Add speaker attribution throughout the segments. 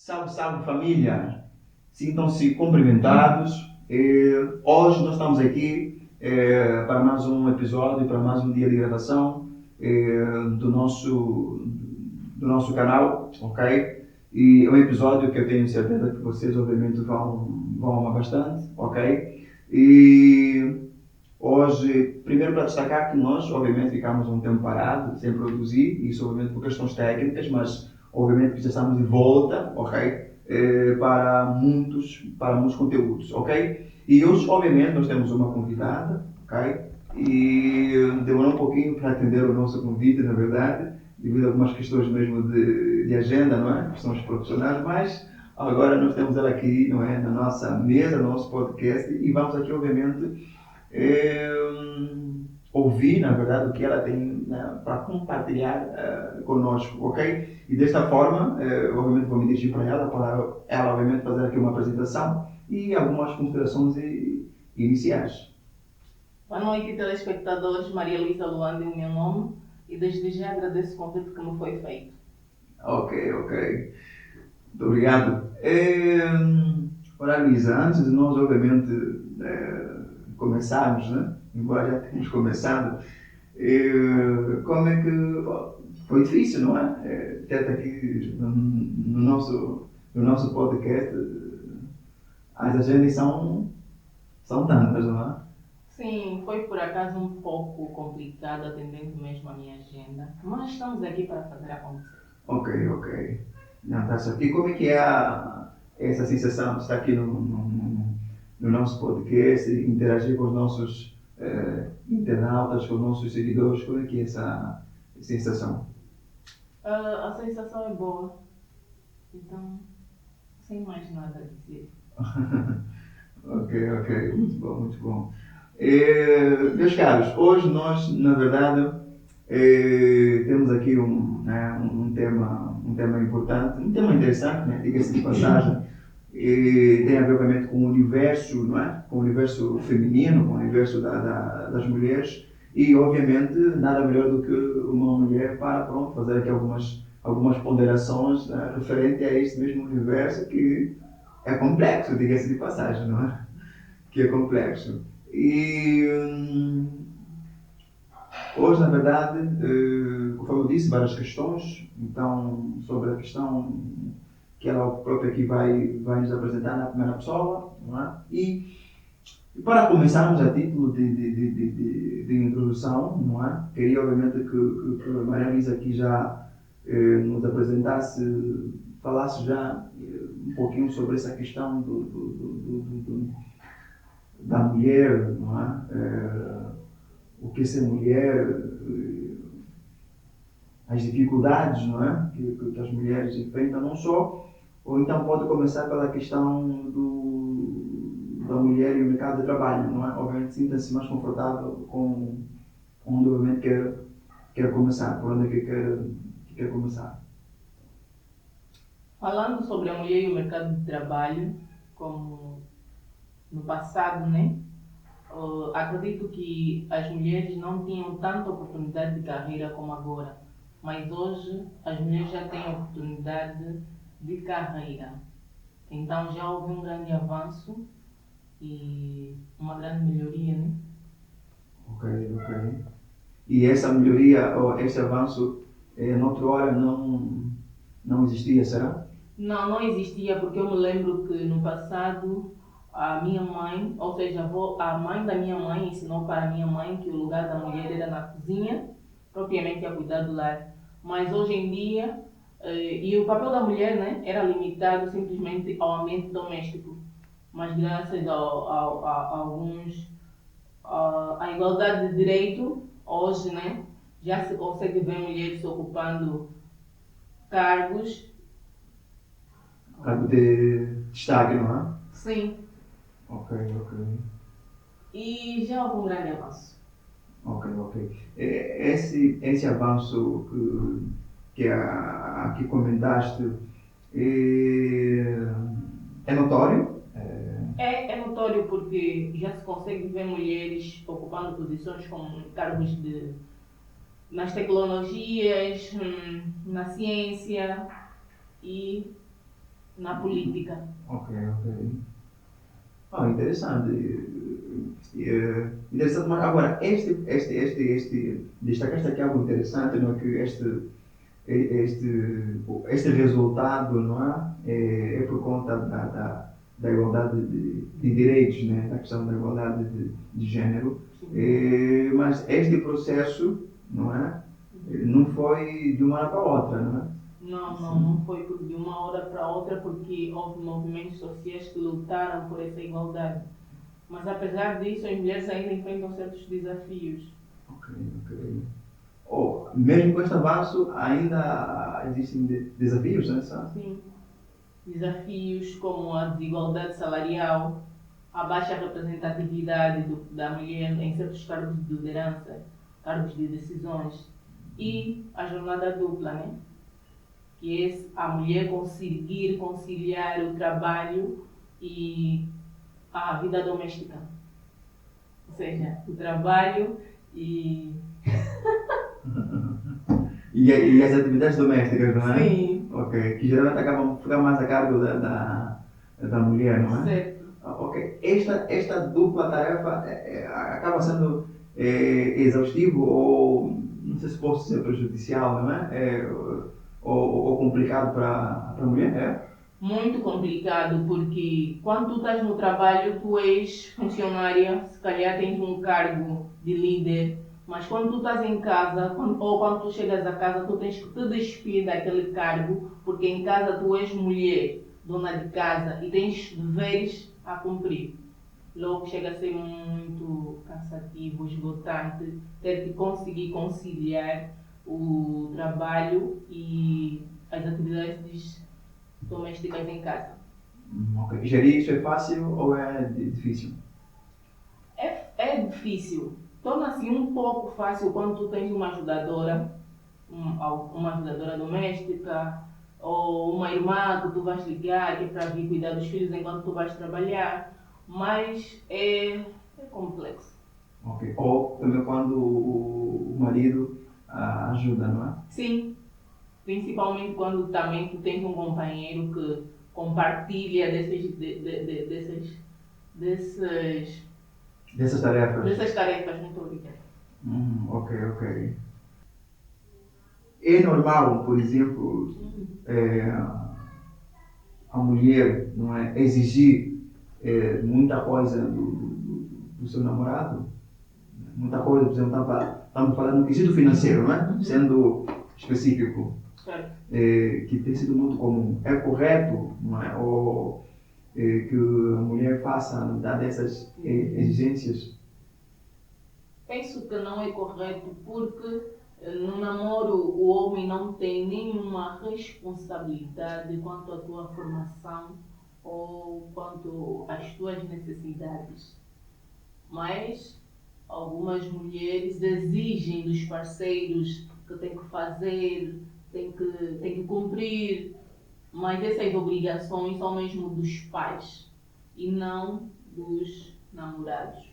Speaker 1: Salve, salve família! Sintam-se cumprimentados. Hoje nós estamos aqui para mais um episódio, para mais um dia de gravação do nosso canal, ok? E é um episódio que eu tenho certeza que vocês obviamente vão amar bastante, ok? E hoje, primeiro para destacar que nós obviamente ficamos um tempo parado, sem produzir, isso obviamente por questões técnicas, mas obviamente que já estamos de volta, ok? Para muitos conteúdos, ok? E hoje, obviamente, nós temos uma convidada, ok? E demorou um pouquinho para atender o nosso convite, na verdade, devido a algumas questões mesmo de agenda, não é? Questões profissionais, mas agora nós temos ela aqui, não é? Na nossa mesa, no nosso podcast, e vamos aqui, obviamente, ouvir, na verdade, o que ela tem, né, para compartilhar conosco, ok? E desta forma, obviamente vou me dirigir para ela, obviamente, fazer aqui uma apresentação e algumas considerações iniciais.
Speaker 2: Boa noite, telespectadores. Maria Luísa Luanda é o meu nome e desde já agradeço o convite que me foi feito.
Speaker 1: Ok. Muito obrigado. Ora, Luísa, antes de nós, obviamente, começarmos, né? Embora já tenhamos começado, como é que foi difícil, não é? Ter aqui no nosso podcast, as agendas são tantas, não é?
Speaker 2: Sim, foi por acaso um pouco complicado atendendo mesmo a minha agenda, mas estamos aqui para fazer acontecer.
Speaker 1: Ok. Não, tá certo. E como é que é essa sensação de estar aqui no nosso podcast, interagir com os nossos internautas, com os nossos seguidores? Como é que é essa sensação?
Speaker 2: A sensação é boa, então, sem mais nada a dizer.
Speaker 1: Ok. Muito bom. Meus caros, hoje nós, na verdade, temos aqui um tema importante, um tema interessante, né? Diga-se de passagem, tem a ver obviamente com o universo, não é? Com o universo feminino, com o universo das mulheres e obviamente nada melhor do que uma mulher para fazer aqui algumas ponderações, né, referente a este mesmo universo que é complexo, diga-se de passagem, não é? Que é complexo. E hoje, na verdade, conforme eu disse, várias questões. Então, sobre a questão que ela própria aqui vai nos apresentar na primeira pessoa, não é? E para começarmos a título de introdução, não é? Queria, obviamente, que a Maria Luísa aqui já nos apresentasse, falasse já um pouquinho sobre essa questão da mulher, não é? O que é ser mulher, as dificuldades, não é? Que as mulheres enfrentam, não só, ou então pode começar pela questão da mulher e o mercado de trabalho, não é? Obviamente sinta-se mais confortável com onde obviamente quer começar, por onde é que quer começar.
Speaker 2: Falando sobre a mulher e o mercado de trabalho, como no passado, né? Acredito que as mulheres não tinham tanta oportunidade de carreira como agora, mas hoje as mulheres já têm oportunidade de carreira. Então já houve um grande avanço e uma grande melhoria, né?
Speaker 1: Ok. E essa melhoria, ou esse avanço, noutra hora não existia, será?
Speaker 2: Não existia, porque eu me lembro que no passado a minha mãe, ou seja, a mãe da minha mãe ensinou para a minha mãe que o lugar da mulher era na cozinha, propriamente a cuidar do lar. Mas hoje em dia, e o papel da mulher, né, era limitado simplesmente ao ambiente doméstico. Mas graças a alguns, a igualdade de direito, hoje, né, já se consegue ver mulheres ocupando cargos.
Speaker 1: Cargo de destaque, não é?
Speaker 2: Sim.
Speaker 1: Ok.
Speaker 2: E já houve um grande avanço.
Speaker 1: Ok. Esse avanço que aqui comentaste é notório?
Speaker 2: É notório porque já se consegue ver mulheres ocupando posições como cargos nas tecnologias, na ciência e na política.
Speaker 1: Ok, ok. Ah, interessante. Interessante, mas agora, destacaste aqui algo interessante, não é? Que este resultado, não é? É por conta da igualdade de direitos, né? Da questão da igualdade de género. Mas este processo, não é? Não foi de uma hora para outra, não é?
Speaker 2: Não foi de uma hora para outra, porque houve movimentos sociais que lutaram por essa igualdade. Mas apesar disso, as mulheres ainda enfrentam certos desafios.
Speaker 1: Ok, ok. Oh, mesmo com este avanço, ainda existem desafios, né?
Speaker 2: Sim. Desafios como a desigualdade salarial, a baixa representatividade da mulher em certos cargos de liderança, cargos de decisões e a jornada dupla, né? Que é a mulher conseguir conciliar o trabalho e a vida doméstica. Ou seja, o trabalho e.
Speaker 1: E as atividades domésticas, não é?
Speaker 2: Sim.
Speaker 1: Ok, que geralmente acabam ficando mais a cargo da mulher, não é?
Speaker 2: Certo.
Speaker 1: Ok, esta dupla tarefa acaba sendo exaustivo ou, não sei se posso ser prejudicial, não é? Ou complicado para a mulher, é?
Speaker 2: Muito complicado, porque quando tu estás no trabalho, tu és funcionária, se calhar tens um cargo de líder, mas quando tu estás em casa, ou quando tu chegas a casa, tu tens que te despir daquele cargo, porque em casa tu és mulher, dona de casa, e tens deveres a cumprir. Logo chega a ser muito cansativo, esgotante, ter que conseguir conciliar o trabalho e as atividades domésticas em casa.
Speaker 1: Ok. Gerir isso é fácil ou é difícil?
Speaker 2: É difícil. Torna-se um pouco fácil quando tu tens uma ajudadora, uma ajudadora doméstica, ou uma irmã que tu vais ligar, que é para vir cuidar dos filhos enquanto tu vais trabalhar. Mas é complexo.
Speaker 1: Ok. Ou também quando o marido ajuda, não é?
Speaker 2: Sim, principalmente quando também tu tens um companheiro que compartilha desses
Speaker 1: Dessas tarefas.
Speaker 2: dessas tarefas. Muito obrigada.
Speaker 1: Ok, ok. É normal, por exemplo, a mulher, não é, exigir muita coisa do seu namorado? Muita coisa, por exemplo, estamos falando no quesito financeiro, não é? Sendo específico,
Speaker 2: Certo.
Speaker 1: que tem sido muito comum. É correto, não é? Ou que a mulher faça, dadas essas exigências?
Speaker 2: Penso que não é correto porque no namoro o homem não tem nenhuma responsabilidade quanto à tua formação ou quanto às tuas necessidades. Mas algumas mulheres exigem dos parceiros que têm que fazer, têm que cumprir, mas essas obrigações são mesmo dos pais e não dos namorados.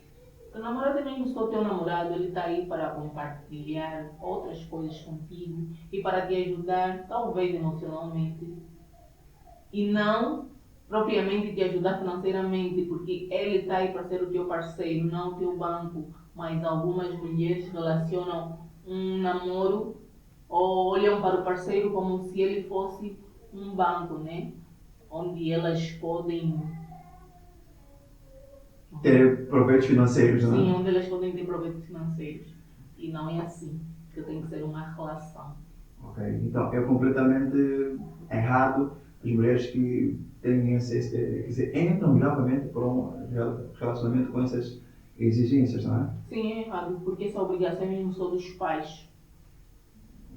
Speaker 2: O namorado é mesmo só teu namorado, ele está aí para compartilhar outras coisas contigo e para te ajudar, talvez emocionalmente, e não propriamente te ajudar financeiramente, porque ele está aí para ser o teu parceiro, não o teu banco. Mas algumas mulheres relacionam um namoro ou olham para o parceiro como se ele fosse um banco, né? Onde elas podem.
Speaker 1: Ter proveitos financeiros, não
Speaker 2: Sim,
Speaker 1: é?
Speaker 2: onde elas podem ter proveitos financeiros. E não é assim, que tem que ser uma relação.
Speaker 1: Ok, então é completamente errado as mulheres que têm quer dizer, entram novamente para um relacionamento com essas exigências, não é?
Speaker 2: Sim, é errado, porque essa obrigação é mesmo só dos pais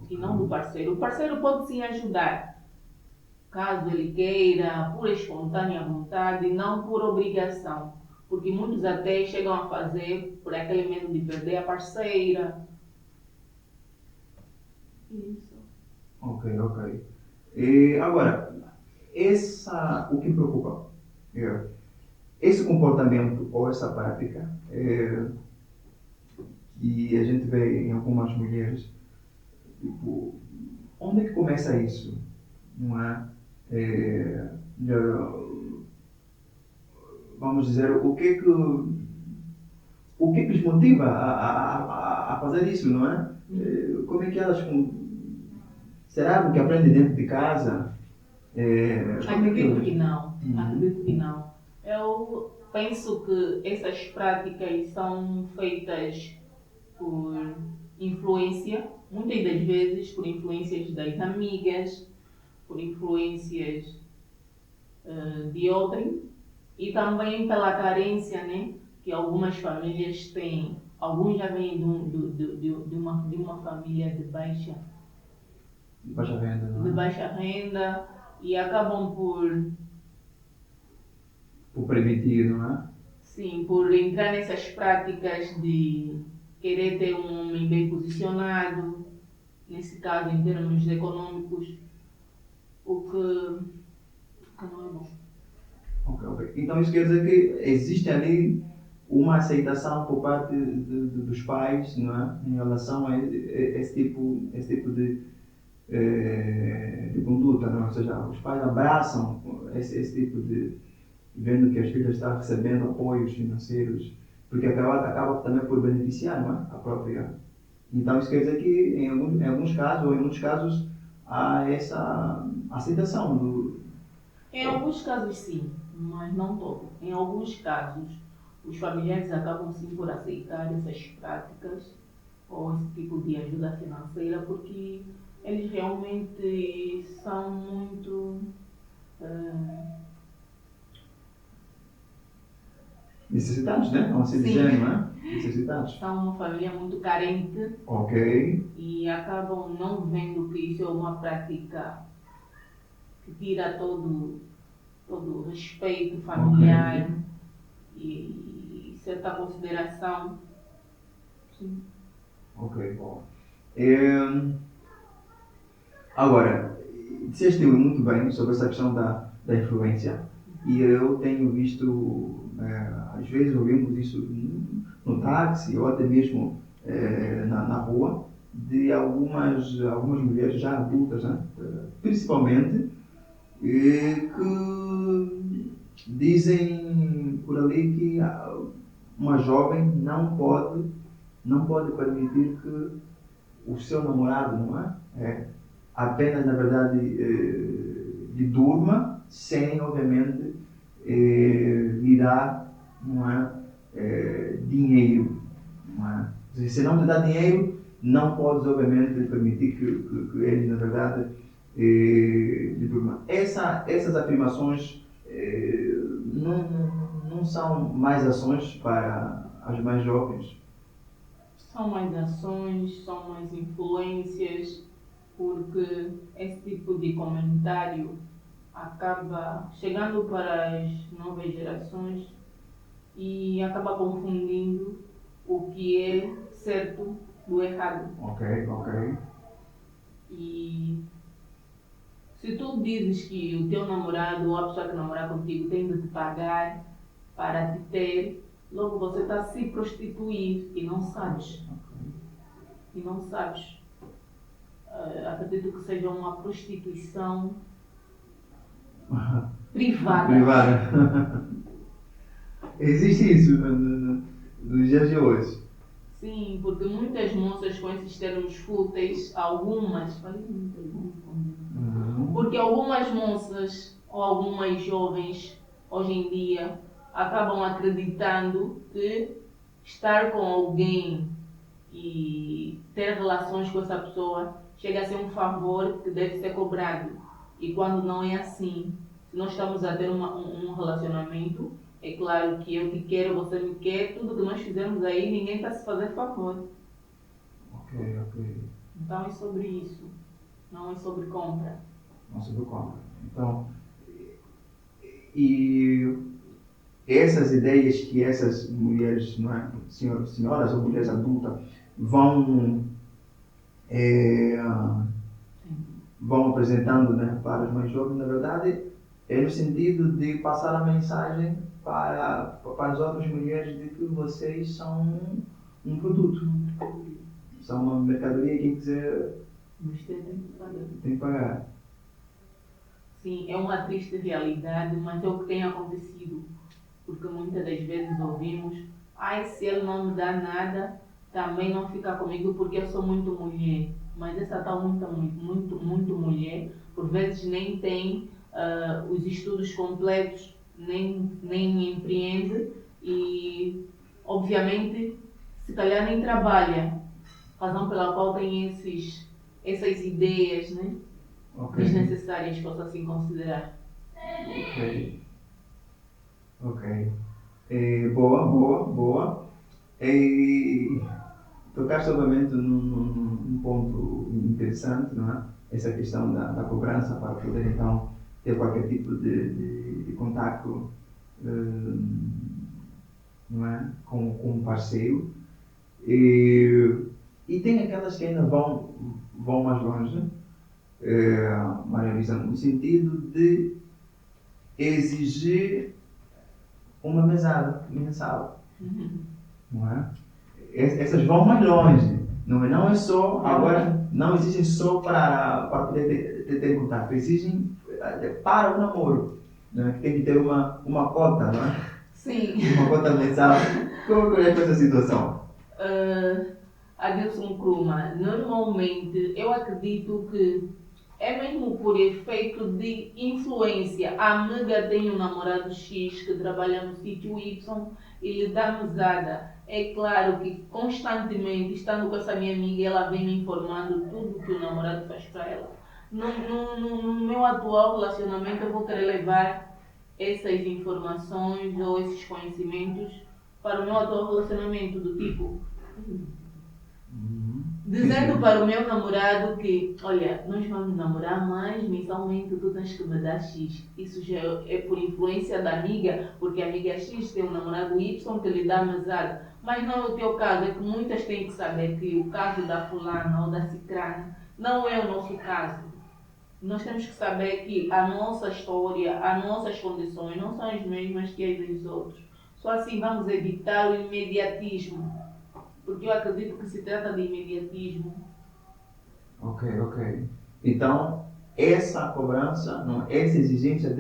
Speaker 2: e não do parceiro. O parceiro pode sim ajudar, caso ele queira, por espontânea vontade, não por obrigação. Porque muitos até chegam a fazer por aquele medo de perder a parceira. Isso.
Speaker 1: Ok, ok. E agora, o que me preocupa é esse comportamento ou essa prática que a gente vê em algumas mulheres, tipo, onde é que começa isso? Não é? vamos dizer, o que lhes motiva a fazer isso, não é? Como é que elas. Será que aprendem dentro de casa? Como é
Speaker 2: Acredito que não.
Speaker 1: Uhum.
Speaker 2: Acredito que não. Eu penso que essas práticas são feitas por influência, muitas das vezes por influências das amigas, por influências de outrem e também pela carência, né, que algumas famílias têm. Alguns já vêm de uma família
Speaker 1: Baixa renda,
Speaker 2: de
Speaker 1: não é?
Speaker 2: baixa renda e acabam
Speaker 1: Por permitir, não é?
Speaker 2: sim, por entrar nessas práticas de querer ter um homem bem posicionado, nesse caso em termos econômicos, o que não é bom.
Speaker 1: Ok. Então isso quer dizer que existe ali uma aceitação por parte dos pais, não é? Em relação a esse tipo de conduta, não é? Ou seja, os pais abraçam esse tipo de, vendo que as filhas estão recebendo apoios financeiros, porque acaba também por beneficiar, não é? A própria. Então isso quer dizer que em alguns casos, ou em muitos casos, há essa aceitação do.
Speaker 2: Em alguns casos sim, mas não todos. Em alguns casos, os familiares acabam sim por aceitar essas práticas ou esse tipo de ajuda financeira porque eles realmente são muito
Speaker 1: Necessitados, né? Vamos assim dizer, não é? Necessitados.
Speaker 2: são uma família muito carente
Speaker 1: Ok.
Speaker 2: e acabam não vendo que isso é uma prática que tira todo o respeito familiar
Speaker 1: Ok.
Speaker 2: e certa consideração. Sim.
Speaker 1: Ok, bom. Agora, disseste muito bem sobre essa questão da influência e eu tenho visto, às vezes ouvimos isso no táxi ou até mesmo na rua, de algumas mulheres já adultas, né? Principalmente, que dizem por ali que uma jovem não pode permitir que o seu namorado, não é? Apenas, na verdade, lhe durma sem, obviamente, lhe dar, não é? Dinheiro. Não é? Se não te dá dinheiro, não podes, obviamente, permitir que ele, na verdade, lhe durma. Essas afirmações não são mais ações para as mais jovens.
Speaker 2: São mais ações, são mais influências, porque esse tipo de comentário acaba chegando para as novas gerações e acaba confundindo o que é certo do errado.
Speaker 1: Ok.
Speaker 2: E se tu dizes que o teu namorado ou a pessoa que namorar contigo tem de te pagar para te ter, logo você está a se prostituir e não sabes. E não sabes. Acredito que seja uma prostituição privada.
Speaker 1: Privada. Existe isso nos dias de hoje.
Speaker 2: Sim, porque muitas moças com esses termos fúteis, algumas, porque algumas moças ou algumas jovens hoje em dia acabam acreditando que estar com alguém e ter relações com essa pessoa chega a ser um favor que deve ser cobrado. E quando não é assim, se nós estamos a ter um relacionamento, é claro que eu te quero, você me quer, tudo que nós fizermos aí, ninguém está a se fazer favor.
Speaker 1: Ok.
Speaker 2: Então é sobre isso, não é sobre compra.
Speaker 1: Não se deu conta. Então, e essas ideias que essas mulheres, não é, senhoras ou mulheres adultas, vão, é, vão apresentando, né, para os mais jovens, na verdade, é no sentido de passar a mensagem para as outras mulheres de que vocês são um produto, são uma mercadoria que quem quiser
Speaker 2: Você tem que pagar.
Speaker 1: tem que pagar.
Speaker 2: Sim, é uma triste realidade, mas é o que tem acontecido. Porque muitas das vezes ouvimos, ai, se ele não me dá nada, também não fica comigo porque eu sou muito mulher. Mas essa tal muito mulher, por vezes nem tem os estudos completos, nem empreende e, obviamente, se calhar nem trabalha. Razão pela qual tem essas ideias, né?
Speaker 1: Ok,
Speaker 2: Desnecessárias, posso assim considerar.
Speaker 1: ok, ok. Boa, boa, boa. E tocaste obviamente num ponto interessante, não é? Essa questão da cobrança para poder então ter qualquer tipo de contacto, não é? Com um parceiro. E, e tem aquelas que ainda vão mais longe, Maria Luísa, no sentido de exigir uma mesada mensal, não é? Essas vão mais longe. Não é só, agora, não exigem só para poder ter contato, exigem para o namoro, né? Que tem que ter uma cota, não é?
Speaker 2: Sim.
Speaker 1: Uma cota mensal. Como é que é essa situação?
Speaker 2: Adilson Kruma, normalmente eu acredito que é mesmo por efeito de influência. A amiga tem um namorado X que trabalha no sítio Y e lhe dá mesada. É claro que constantemente, estando com essa minha amiga, ela vem me informando tudo que o namorado faz para ela. No meu atual relacionamento, eu vou querer levar essas informações ou esses conhecimentos para o meu atual relacionamento, do tipo, dizendo para o meu namorado que, olha, nós vamos namorar, mas mensalmente tu tens que me dar X. Isso já é por influência da amiga, porque a amiga X tem um namorado Y que lhe dá mesada. Mas não é o teu caso, é que muitas têm que saber que o caso da fulana ou da cicrana não é o nosso caso. Nós temos que saber que a nossa história, as nossas condições não são as mesmas que as dos outros. Só assim vamos evitar o imediatismo, porque eu acredito que se trata de imediatismo.
Speaker 1: Ok, ok. Então, essa cobrança, não, essa exigência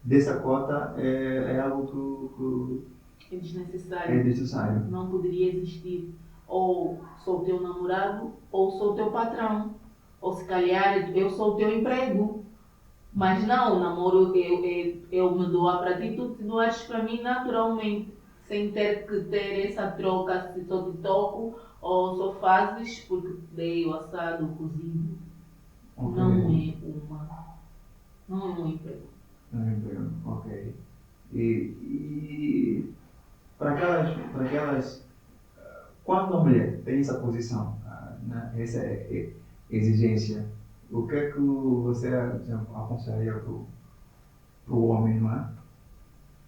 Speaker 1: dessa cota é algo
Speaker 2: É
Speaker 1: que é
Speaker 2: desnecessário.
Speaker 1: necessário.
Speaker 2: Não poderia existir. Ou sou teu namorado, ou sou teu patrão. Ou se calhar eu sou o teu emprego. Mas não, o namoro eu me doar para ti, tu te doares para mim naturalmente. Sem ter que ter essa troca se só te toco ou só fazes porque te dei o assado, o cozido.
Speaker 1: Ok.
Speaker 2: Não é um emprego.
Speaker 1: Não entendo. Ok. E para aquelas, quando a mulher tem essa posição, né, essa exigência, o que é que você, por exemplo, aconselharia para o homem, não é?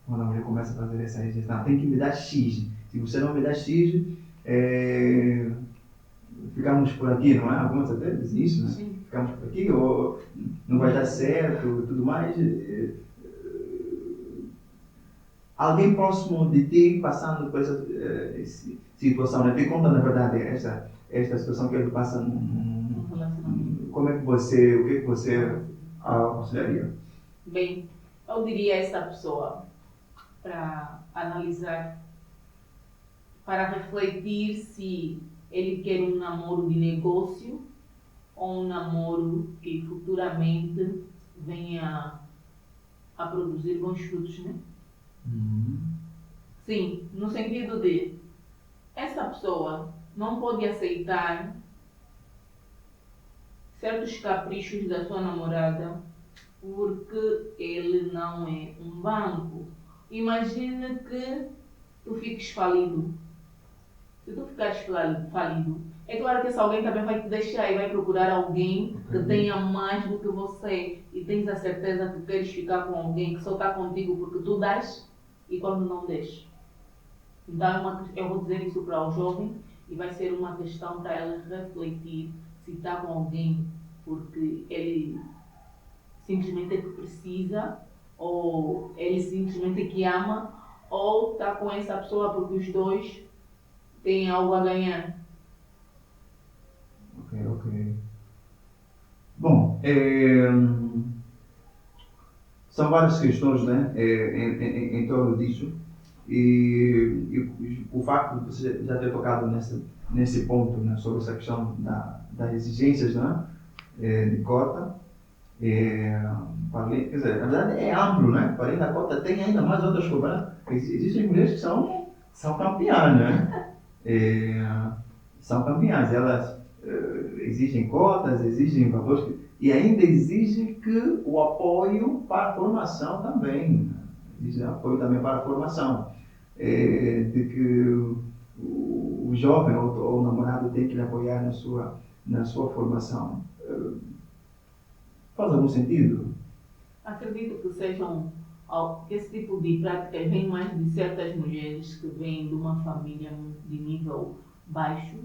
Speaker 1: Quando a mulher começa a fazer essa exigência, não, tem que me dar X. Se você não me dá X, ficamos por aqui, não é? Algumas até dizem isso, né?
Speaker 2: Sim.
Speaker 1: Ficamos por aqui, ou não vai dar certo, tudo mais. Alguém próximo de ti passando por essa situação, né? Te conta, na verdade, esta situação que ele passa
Speaker 2: Um relacionamento.
Speaker 1: como é que você, o que é que você aconselharia?
Speaker 2: Bem, eu diria a essa pessoa para analisar, para refletir se ele quer um namoro de negócio ou um namoro que futuramente venha a produzir bons frutos, né? Sim, no sentido de essa pessoa não pode aceitar certos caprichos da sua namorada porque ele não é um banco. Imagina que tu fiques falido. Se tu ficares falido, é claro que esse alguém também vai te deixar e vai procurar alguém que tenha mais do que você e tens a certeza que queres ficar com alguém que só está contigo porque tu dás e quando não deixas. Então eu vou dizer isso para o jovem e vai ser uma questão para ela refletir se está com alguém porque ele simplesmente é que precisa ou ele simplesmente é que ama ou está com essa pessoa porque os dois têm algo a ganhar.
Speaker 1: Ok, ok. Bom, são várias questões, né, em torno disso. E o facto de você já ter tocado nesse ponto, né, sobre essa questão das exigências, né, de cota, quer dizer, na verdade é amplo, né? Para além da cota tem ainda mais outras cobranças. Existem mulheres que são campeãs, né? São campeãs, elas exigem cotas, exigem valores e ainda exigem que o apoio para a formação também, né? Exige apoio também para a formação, de que o jovem ou o namorado tem que lhe apoiar na sua formação. Faz algum sentido?
Speaker 2: Acredito que sejam esse tipo de práticas vem mais de certas mulheres que vêm de uma família de nível baixo,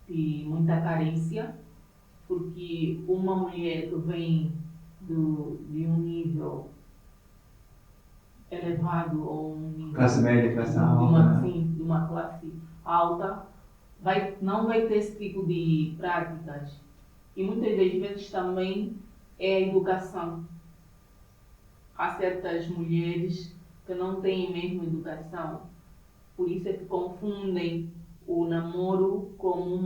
Speaker 2: de muita carência, porque uma mulher que vem de um nível elevado ou um nível
Speaker 1: Classe média, classe
Speaker 2: de
Speaker 1: alta,
Speaker 2: uma,
Speaker 1: né?
Speaker 2: sim, de uma classe alta, não vai ter esse tipo de práticas. E muitas das vezes também é a educação. Há certas mulheres que não têm mesmo educação, por isso é que confundem o namoro como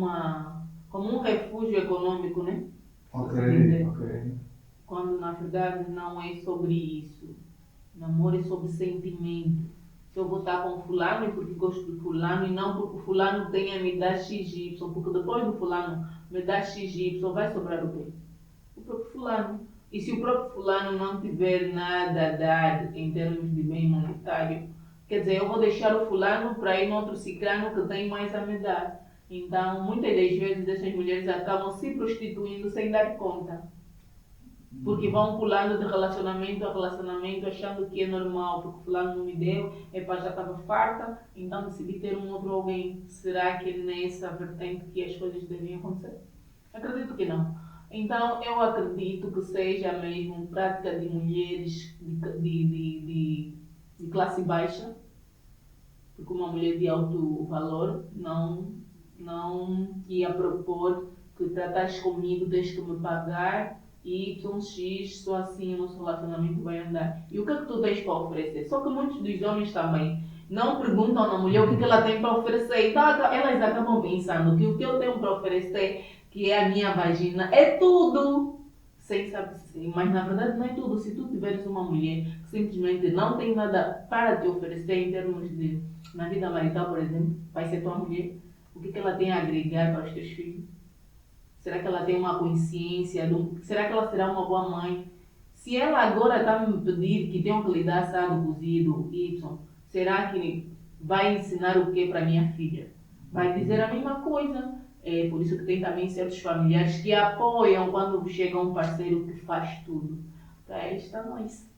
Speaker 2: um refúgio econômico, né?
Speaker 1: Ok.
Speaker 2: Quando na verdade não é sobre isso. Namoro é sobre sentimento. Se eu vou estar com fulano é porque gosto de fulano e não porque o fulano tenha me dar XY, porque depois do fulano me dar XY vai sobrar o quê? O próprio fulano. E se o próprio fulano não tiver nada a dar em termos de bem monetário, quer dizer, eu vou deixar o fulano para ir no outro ciclano que tem mais a me dar. Então, muitas das vezes essas mulheres acabam se prostituindo sem dar conta. Porque vão pulando de relacionamento a relacionamento, achando que é normal, porque fulano não me deu, já estava farta, então decidi ter um outro alguém. Será que é nessa vertente que as coisas devem acontecer? Acredito que não. Então, eu acredito que seja mesmo prática de mulheres de classe baixa, porque uma mulher de alto valor não ia propor que tratares comigo, tens que me pagar e YX, só assim o nosso relacionamento vai andar. E o que é que tu tens para oferecer? Só que muitos dos homens também não perguntam na mulher o que ela tem para oferecer. Então elas acabam pensando que o que eu tenho para oferecer, que é a minha vagina, é tudo. Sem saber, mas na verdade não é tudo. Se tu tiveres uma mulher que simplesmente não tem nada para te oferecer em termos de, na vida marital, por exemplo, vai ser tua mulher. O que ela tem a agregar para os teus filhos? Será que ela tem uma consciência? Será que ela será uma boa mãe? Se ela agora está me pedir que tenho que lhe dar assado, cozido, Y, será que vai ensinar o que para minha filha? Vai dizer a mesma coisa. É por isso que tem também certos familiares que apoiam quando chega um parceiro que faz tudo. Para eles está nice.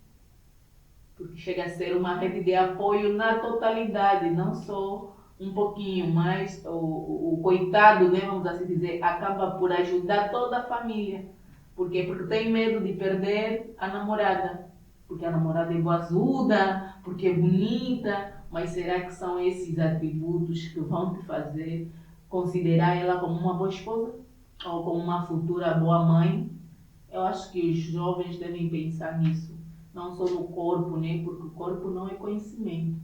Speaker 2: Porque chega a ser uma rede de apoio na totalidade, não só um pouquinho, mas o coitado, né, vamos assim dizer, acaba por ajudar toda a família. Por quê? Porque tem medo de perder a namorada. Porque a namorada é boazuda, porque é bonita, mas será que são esses atributos que vão te fazer considerar ela como uma boa esposa? Ou como uma futura boa mãe? Eu acho que os jovens devem pensar nisso. Não só no corpo, né? Porque o corpo não é conhecimento.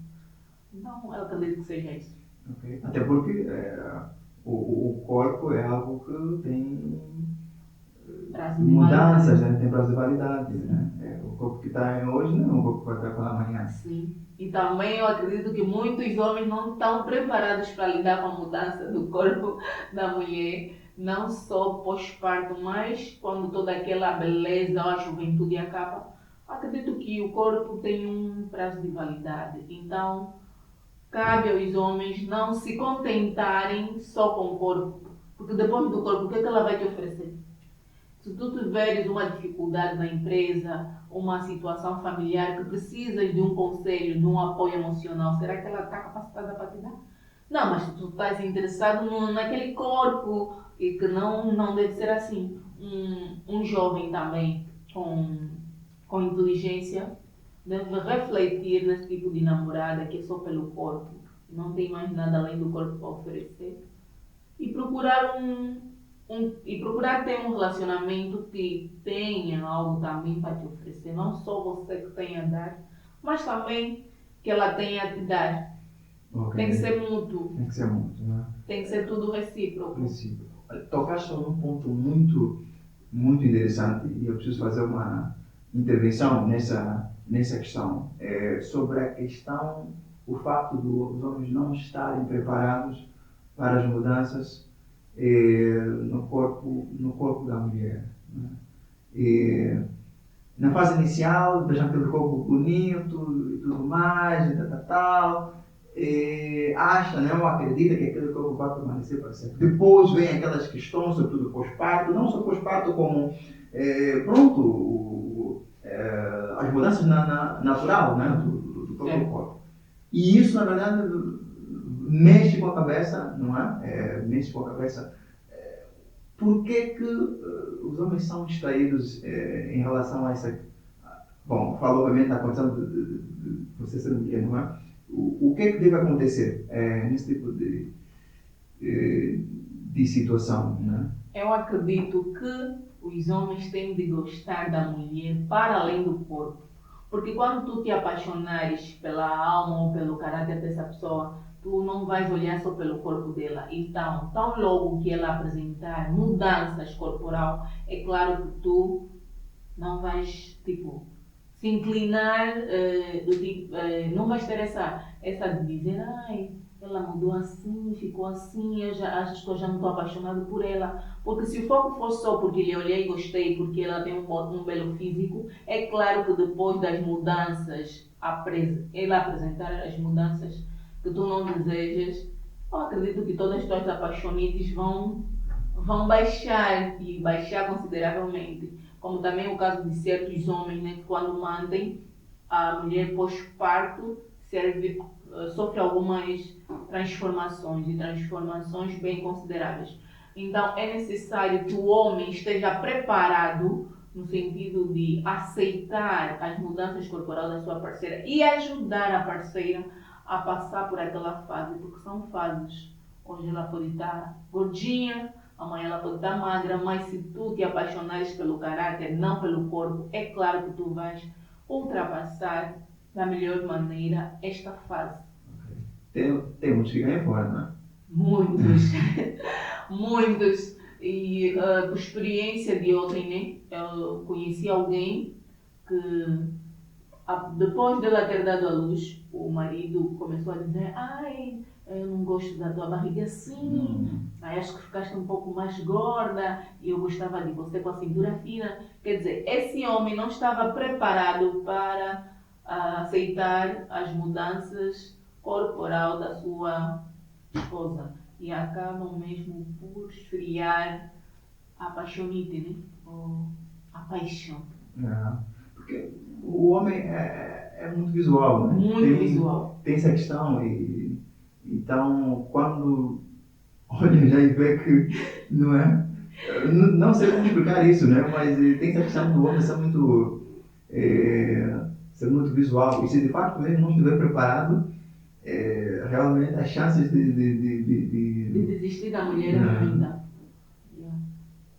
Speaker 2: Então, eu acredito que seja isso.
Speaker 1: Okay. Até porque o corpo é algo que tem mudanças, né? Tem prazo de validade. Né? O corpo que está hoje não é o corpo que vai estar pela manhã.
Speaker 2: Sim. E também eu acredito que muitos homens não estão preparados para lidar com a mudança do corpo da mulher. Não só pós-parto, mas quando toda aquela beleza ou a juventude acaba. Acredito que o corpo tem um prazo de validade. Então, cabe aos homens não se contentarem só com o corpo. Porque depois do corpo, o que é que ela vai te oferecer? Se tu tiveres uma dificuldade na empresa, uma situação familiar que precisas de um conselho, de um apoio emocional, será que ela está capacitada para te dar? Não, mas tu estás interessado naquele corpo e que não deve ser assim. Um jovem também com inteligência deve refletir nesse tipo de namorada que é só pelo corpo, não tem mais nada além do corpo para oferecer e procurar e procurar ter um relacionamento que tenha algo também para te oferecer. Não só você que tenha a dar, mas também que ela tenha a te dar.
Speaker 1: Ok.
Speaker 2: Tem que ser mútuo.
Speaker 1: Tem que ser muito, né?
Speaker 2: Tem que ser tudo recíproco.
Speaker 1: Princípio. Tocaste num ponto muito interessante e eu preciso fazer uma intervenção nessa questão. Sobre a questão, o facto dos homens não estarem preparados para as mudanças no corpo da mulher. Né? Na fase inicial, deixam aquele corpo bonito e tudo mais, e tal, acha, né, ou acredita que aquele corpo vai permanecer para sempre. Depois vem aquelas questões, sobretudo pós-parto, não só pós-parto como, as mudanças natural, né, do próprio corpo. E isso, na verdade, mexe com a cabeça, não é? Mexe com a cabeça. Por que os homens são distraídos em relação a essa... Bom, falou obviamente da condição de você ser mulher, não é? O que é que deve acontecer nesse tipo de situação, né?
Speaker 2: Eu acredito que os homens têm de gostar da mulher para além do corpo. Porque quando tu te apaixonares pela alma ou pelo caráter dessa pessoa, tu não vais olhar só pelo corpo dela. Então, tão logo que ela apresentar mudanças corporal, é claro que tu não vais, tipo, se inclinar, não vais ter essa de dizer, ai, ela mudou assim, ficou assim, achas que eu já não estou apaixonado por ela. Porque se o foco fosse só porque lhe olhei e gostei, porque ela tem um belo físico, é claro que depois das mudanças, ela apresentar as mudanças que tu não desejas, eu acredito que todas as tuas apaixonites vão baixar e baixar consideravelmente. Como também o caso de certos homens, né, que quando mantem, a mulher pós-parto sofre algumas transformações e transformações bem consideráveis. Então é necessário que o homem esteja preparado no sentido de aceitar as mudanças corporais da sua parceira e ajudar a parceira a passar por aquela fase, porque são fases. Hoje ela pode estar gordinha, amanhã ela pode estar magra, mas se tu te apaixonares pelo caráter, não pelo corpo, é claro que tu vais ultrapassar da melhor maneira esta fase.
Speaker 1: Tem muitos que ganham fora, não é?
Speaker 2: Muitos, muitos. E por experiência de ontem, né, eu conheci alguém que depois dela ter dado à luz, o marido começou a dizer, ai, eu não gosto da tua barriga assim, ai, acho que ficaste um pouco mais gorda e eu gostava de você com a cintura fina. Quer dizer, esse homem não estava preparado para aceitar as mudanças corporal da sua esposa e acabam mesmo por esfriar a paixonite, né? Ou a paixão.
Speaker 1: Porque o homem é muito visual, né?
Speaker 2: Muito visual.
Speaker 1: Tem essa questão e então quando olha já e vê que não é, não sei como explicar isso, né? Mas tem essa questão do homem ser muito visual e se de fato ele não estiver preparado, realmente as chances
Speaker 2: de desistir da mulher é muita.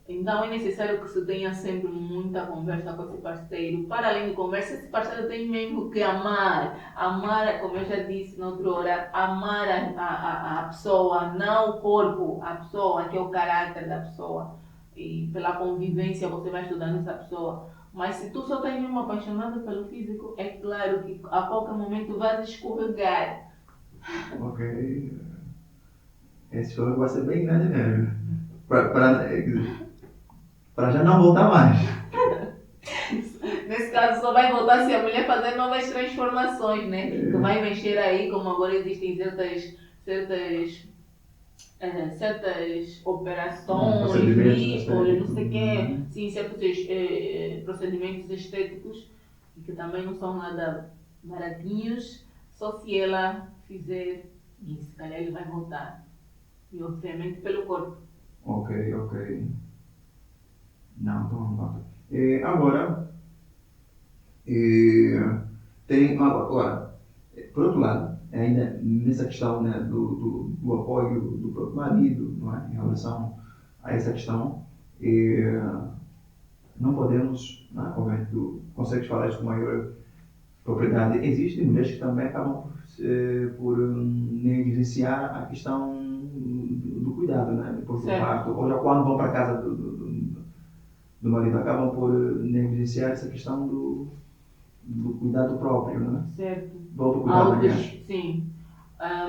Speaker 2: Então é necessário que se tenha sempre muita conversa com esse parceiro. Para além de conversa, esse parceiro tem mesmo que amar. Amar, como eu já disse na outra hora, amar a pessoa, não o corpo, a pessoa, que é o caráter da pessoa. E pela convivência você vai estudando essa pessoa. Mas se tu só estás mesmo apaixonado pelo físico, é claro que a qualquer momento vais escorregar.
Speaker 1: Ok. Esse jogo vai ser bem grande mesmo. Para já não voltar mais.
Speaker 2: Nesse caso só vai voltar se a mulher fazer novas transformações, né? Que vai mexer aí, como agora existem certas operações, líquidos, não sei o quê, sim, certos procedimentos estéticos que também não são nada baratinhos, só se ela fizer isso, se calhar ele vai voltar. E obviamente pelo corpo.
Speaker 1: Ok. Não, toma nota. Agora, tem agora, por outro lado, ainda nessa questão, né, do apoio do próprio marido, não é? Em relação a essa questão. E não podemos, né, obviamente, tu consegues falar isto com maior propriedade. Existem mulheres que também acabam por negligenciar a questão do cuidado, né? Depois do
Speaker 2: Certo.
Speaker 1: parto, ou já quando vão para a casa do marido, acabam por negligenciar essa questão do cuidado próprio, né?
Speaker 2: Certo.
Speaker 1: Do autocuidado, aliás.
Speaker 2: Sim.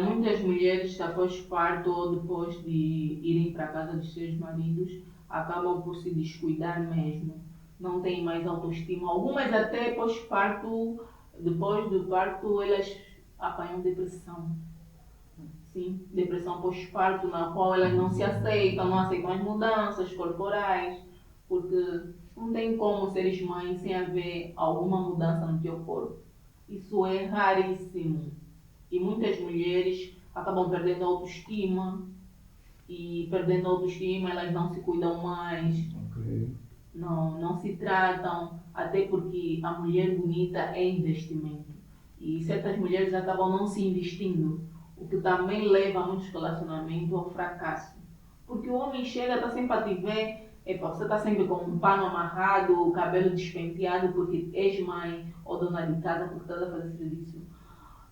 Speaker 2: Muitas mulheres, após parto ou depois de irem para a casa dos seus maridos, acabam por se descuidar mesmo. Não têm mais autoestima. Algumas até pós-parto, depois do parto, elas apanham depressão. Sim, depressão pós-parto, na qual elas não se aceitam, não aceitam as mudanças corporais, porque não tem como seres mães sem haver alguma mudança no teu corpo. Isso é raríssimo. E muitas mulheres acabam perdendo a autoestima, e perdendo a autoestima elas não se cuidam mais,
Speaker 1: Ok.
Speaker 2: não se tratam, até porque a mulher bonita é investimento. E certas mulheres acabam não se investindo, o que também leva muitos relacionamentos ao fracasso. Porque o homem chega, está sempre a te ver, epa, você está sempre com um pano amarrado, o cabelo despenteado porque és mãe ou dona de casa porque estás a fazer serviço.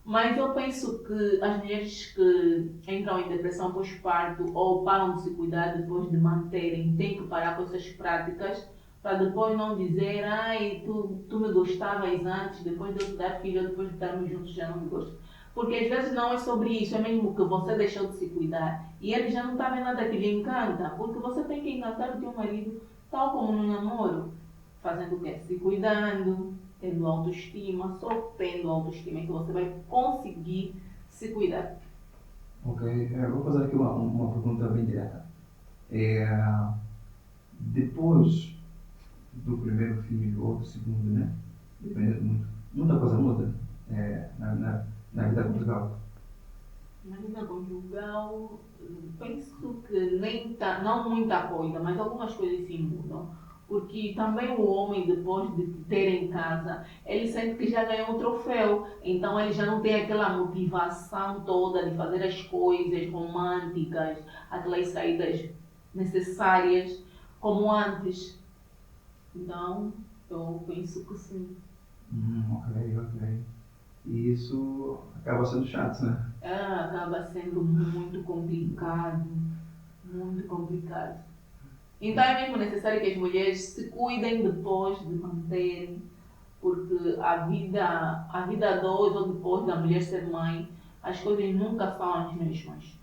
Speaker 2: Mas eu penso que as mulheres que entram em depressão pós-parto ou param de se cuidar depois de manterem, têm que parar com essas práticas para depois não dizer, ai, tu me gostavas antes, depois de eu te dar filho, ou depois de estarmos juntos já não me gostas. Porque às vezes não é sobre isso, é mesmo que você deixou de se cuidar e ele já não está vendo nada que lhe encanta, porque você tem que encantar o teu marido tal como no namoro, fazendo o quê? Se cuidando, tendo autoestima, só tendo autoestima é que você vai conseguir se cuidar.
Speaker 1: Ok, vou fazer aqui uma pergunta bem direta. Depois do primeiro filho ou do segundo, né? Dependendo muito, muita coisa muda na vida conjugal.
Speaker 2: Na vida conjugal, penso que não muita coisa, mas algumas coisas sim mudam. Porque também o homem, depois de ter em casa, ele sente que já ganhou um troféu. Então ele já não tem aquela motivação toda de fazer as coisas românticas, aquelas saídas necessárias, como antes. Então, eu penso que sim.
Speaker 1: Ok. E isso acaba sendo chato, né?
Speaker 2: Acaba sendo muito complicado, muito complicado. Então é mesmo necessário que as mulheres se cuidem depois de manterem, porque a vida a dois ou depois da mulher ser mãe, as coisas nunca são as mesmas.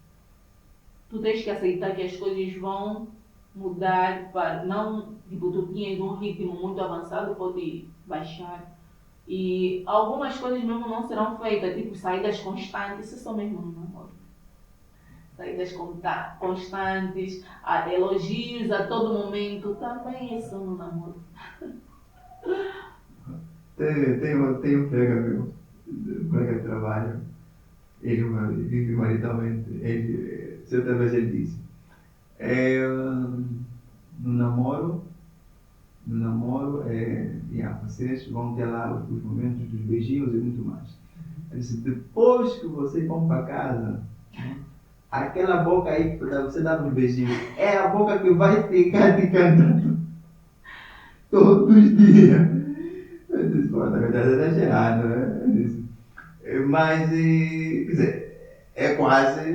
Speaker 2: Tu tens que aceitar que as coisas vão mudar para não, tipo, tu tinhas um ritmo muito avançado, pode baixar. E algumas coisas mesmo não serão feitas, tipo saídas constantes, isso só mesmo no namoro. Saídas constantes, elogios a todo momento, também isso no namoro.
Speaker 1: Tem um colega meu, um colega de trabalho, ele vive maridalmente, certa vez ele disse, no namoro, vocês vão ter lá os momentos dos beijinhos e muito mais. Ele disse, depois que vocês vão para casa, aquela boca aí que você dá uns beijinhos, é a boca que vai ficar te cantando todos os dias. Eu disse, pô, na verdade é exagerado, né? Eu disse, mas, quer dizer, é quase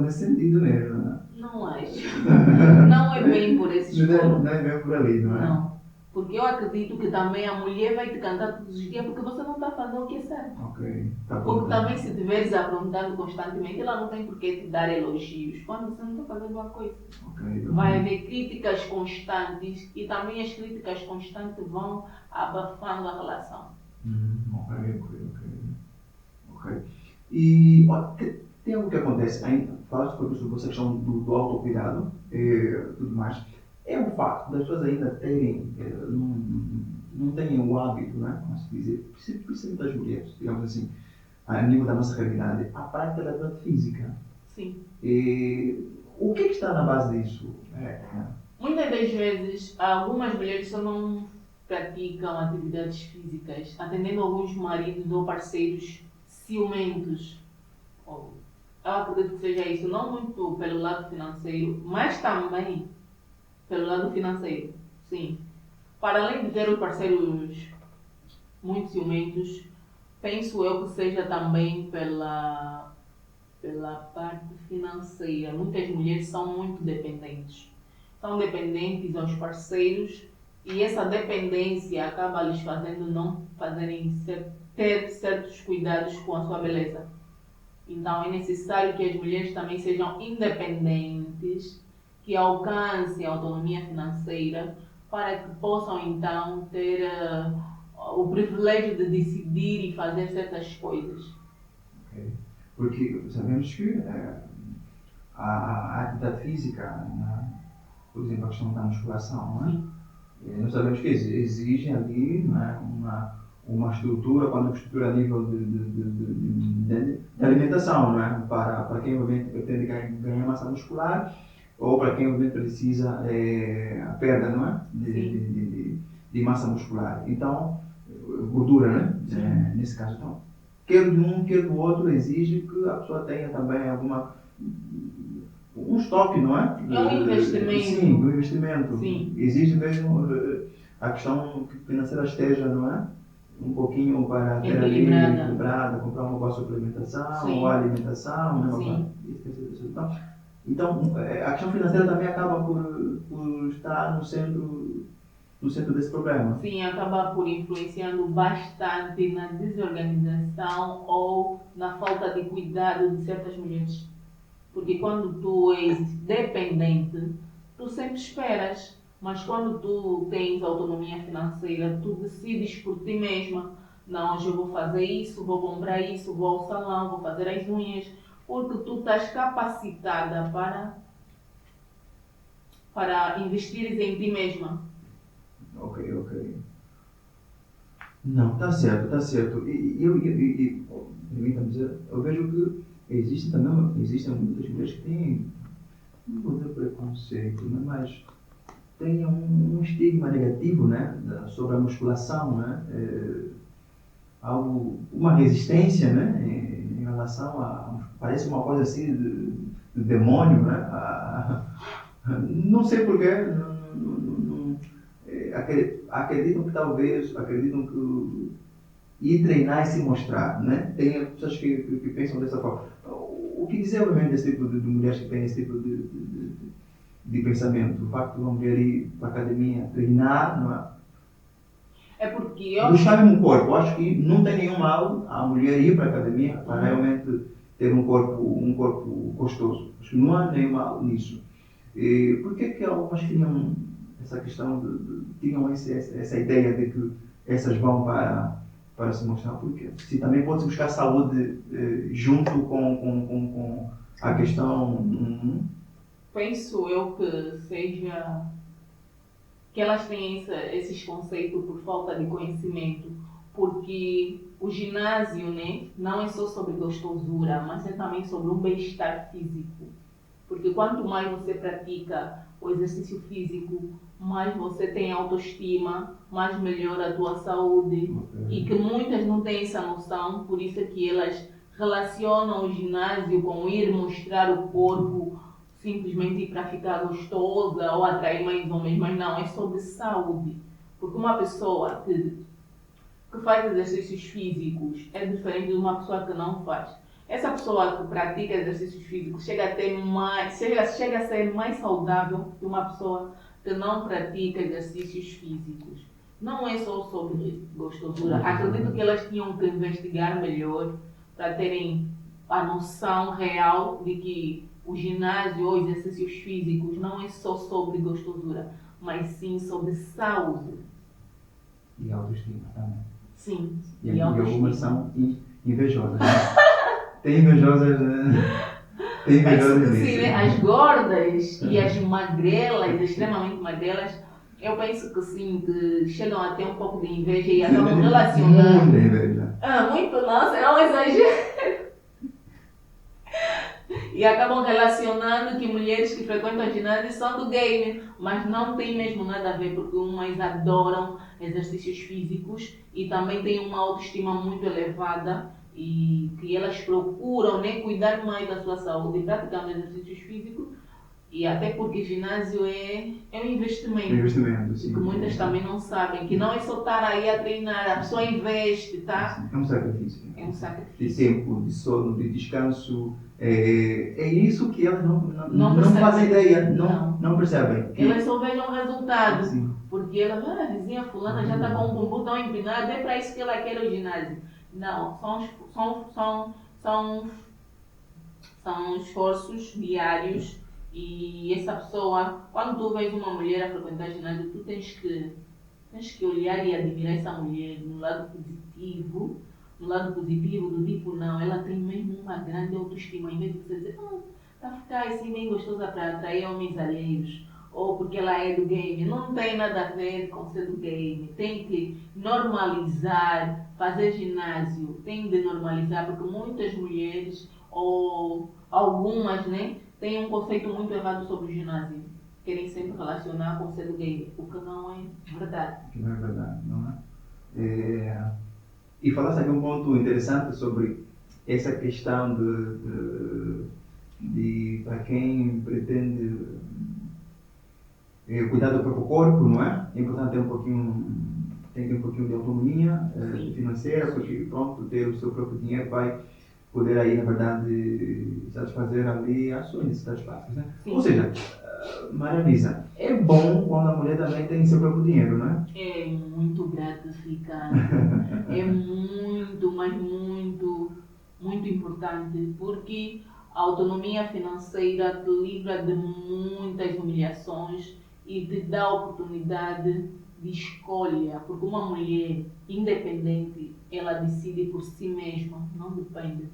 Speaker 1: nesse sentido mesmo, né?
Speaker 2: Não acho. Não é bem por esses pontos.
Speaker 1: Não é bem por ali, não é?
Speaker 2: Não. Porque eu acredito que também a mulher vai te cantar todos os dias porque você não está fazendo o que é certo.
Speaker 1: Ok, tá bom.
Speaker 2: Porque também se estiveres aprontando constantemente, ela não tem por que te dar elogios quando você não está fazendo uma coisa.
Speaker 1: Ok.
Speaker 2: Vai haver críticas constantes e também as críticas constantes vão abafando a relação.
Speaker 1: Ok. E ó, tem algo que acontece ainda, falaste sobre essa questão do autocuidado e tudo mais. É o facto das pessoas ainda terem, não têm o hábito, né? Como se dizer, principalmente das mulheres, digamos assim, a nível da nossa realidade, a prática da atividade física.
Speaker 2: Sim.
Speaker 1: E o que está na base disso?
Speaker 2: Muitas das vezes, algumas mulheres só não praticam atividades físicas, atendendo alguns maridos ou parceiros ciumentos, ou Eu acredito que seja isso, não muito pelo lado financeiro, mas também pelo lado financeiro, sim. Para além de ter os parceiros muito ciumentos, penso eu que seja também pela parte financeira. Muitas mulheres são muito dependentes. São dependentes aos parceiros e essa dependência acaba lhes fazendo não ter certos cuidados com a sua beleza. Então é necessário que as mulheres também sejam independentes, que alcancem a autonomia financeira para que possam então ter o privilégio de decidir e fazer certas coisas.
Speaker 1: Ok? Porque sabemos que a atividade física, né? Por exemplo, a questão da musculação, não é?
Speaker 2: Sim.
Speaker 1: Nós sabemos que exige ali, né, uma estrutura, quando a estrutura a nível de alimentação, não é? Para quem obviamente pretende ganhar massa muscular ou para quem obviamente precisa a perda, não é? De massa muscular. Então, gordura, né? Nesse caso, então, quer de um, quer do outro, exige que a pessoa tenha também um estoque, não é?
Speaker 2: É um investimento.
Speaker 1: Sim, um investimento.
Speaker 2: Sim.
Speaker 1: Exige mesmo a questão financeira esteja, não é? Um pouquinho para ter ali equilibrada, comprar uma boa suplementação,
Speaker 2: Sim.
Speaker 1: ou alimentação, né?
Speaker 2: Sim.
Speaker 1: Então, a questão financeira também acaba por estar no centro desse problema.
Speaker 2: Sim, acaba por influenciando bastante na desorganização ou na falta de cuidado de certas mulheres. Porque quando tu és dependente, tu sempre esperas. Mas quando tu tens autonomia financeira, tu decides por ti mesma. Não, hoje eu vou fazer isso, vou comprar isso, vou ao salão, vou fazer as unhas. Porque tu estás capacitada para investires em ti mesma.
Speaker 1: Ok. Não, está certo, está certo. Permita-me dizer, eu vejo que existem muitas mulheres que têm, não vou dizer preconceito, né, mas têm um estigma negativo, né, sobre a musculação, né, uma resistência, né, em relação parece uma coisa assim de demônio, né, não sei porquê, acreditam que ir treinar e se mostrar, né? Tem pessoas que pensam dessa forma. O que dizer, obviamente, desse tipo de mulheres que têm esse tipo de pensamento? O facto de uma mulher ir para a academia treinar, não é?
Speaker 2: É porque eu...
Speaker 1: buscar um corpo. Eu acho que não tem nenhum mal a mulher ir para a academia para realmente ter um corpo gostoso. Acho que não há nenhum mal nisso. E por que algumas criam essa questão tinham essa ideia de que essas vão para se mostrar? Porque se também pode buscar saúde junto com a questão.
Speaker 2: Penso eu que seja que elas têm esses conceitos por falta de conhecimento, porque o ginásio, né, não é só sobre gostosura, mas é também sobre um bem-estar físico. Porque quanto mais você pratica o exercício físico, mais você tem autoestima, mais melhora a tua saúde. E que muitas não têm essa noção, por isso é que elas relacionam o ginásio com ir mostrar o corpo, simplesmente para ficar gostosa ou atrair mais homens, mas não, é sobre saúde. Porque uma pessoa que faz exercícios físicos é diferente de uma pessoa que não faz. Essa pessoa que pratica exercícios físicos chega a ser mais saudável que uma pessoa que não pratica exercícios físicos. Não é só sobre gostosura. Acredito que elas tinham que investigar melhor para terem a noção real de que o ginásio ou exercícios físicos não é só sobre gostosura, mas sim sobre saúde.
Speaker 1: E autoestima também.
Speaker 2: Sim.
Speaker 1: E algumas são invejosas. Né? Tem invejosas, né? Tem invejosas
Speaker 2: sim, né? As gordas e as magrelas, extremamente magrelas, eu penso que sim, que chegam a ter um pouco de inveja e acabam relacionando.
Speaker 1: Muita inveja.
Speaker 2: Muito, nossa, é um exagero. E acabam relacionando que mulheres que frequentam ginásio são do game, mas não tem mesmo nada a ver, porque umas adoram exercícios físicos e também têm uma autoestima muito elevada e que elas procuram, né, cuidar mais da sua saúde, praticando exercícios físicos, e até porque ginásio é um investimento.
Speaker 1: Investimento,
Speaker 2: E
Speaker 1: sim.
Speaker 2: que muitas também não sabem, que não é só estar aí a treinar, a pessoa investe, tá?
Speaker 1: Sim, é um sacrifício.
Speaker 2: É um
Speaker 1: De
Speaker 2: sacrifício.
Speaker 1: tempo, de sono, de descanso. É isso que elas
Speaker 2: Não
Speaker 1: não fazem
Speaker 2: percebem.
Speaker 1: ideia, não percebem.
Speaker 2: Elas só veem o resultado.
Speaker 1: Sim.
Speaker 2: Porque ela, a vizinha fulana já está com o bumbum tão empinado, é para isso que ela quer o ginásio. Não, são esforços diários e essa pessoa, quando tu vês uma mulher a frequentar ginásio, tu tens que olhar e admirar essa mulher no lado positivo do tipo, não, ela tem mesmo uma grande autoestima, em vez de você dizer, está a ficar assim bem gostosa para atrair homens alheios, ou porque ela é do game. Não tem nada a ver com ser do game. Tem que normalizar, fazer ginásio, tem de normalizar, porque muitas mulheres, ou algumas, né, têm um conceito muito errado sobre o ginásio. Querem sempre relacionar com ser do game, o que não é verdade.
Speaker 1: Que não é verdade, não é? E falaste aqui um ponto interessante sobre essa questão de para quem pretende cuidar do próprio corpo, não é? É importante ter um pouquinho de autonomia financeira, porque pronto, ter o seu próprio dinheiro vai poder aí, na verdade, satisfazer ali as suas necessidades básicas, né? Ou seja, Maria Luísa, é bom quando a mulher também tem seu próprio dinheiro, não é?
Speaker 2: É muito gratificante, é muito, mas muito, muito importante, porque a autonomia financeira te livra de muitas humilhações e te dá a oportunidade de escolha, porque uma mulher independente, ela decide por si mesma, não depende.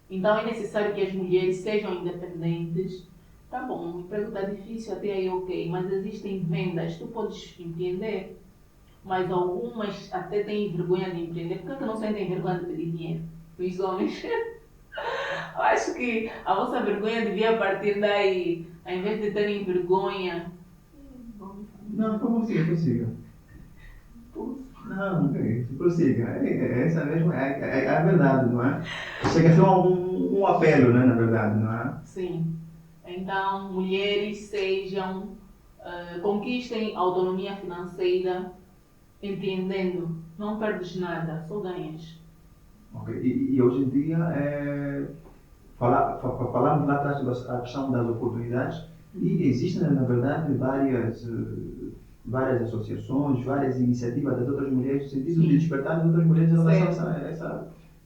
Speaker 2: Então é necessário que as mulheres sejam independentes. Tá bom, o emprego está difícil, até aí ok, mas existem vendas, tu podes empreender, mas algumas até têm vergonha de empreender. Por que não sentem vergonha de pedir dinheiro? Os homens. Eu acho que a vossa vergonha devia partir daí, ao invés de terem vergonha.
Speaker 1: Não, consiga. Não, prossiga. Essa mesmo é a verdade, não é? Chega a ser um apelo, né, na verdade, não é?
Speaker 2: Sim. Então, mulheres conquistem autonomia financeira, empreendendo. Não perdes nada, só ganhas.
Speaker 1: Ok. E hoje em dia, falamos lá atrás da questão das oportunidades e existem, na verdade, várias associações, várias iniciativas das outras mulheres no sentido de despertar as outras mulheres em relação a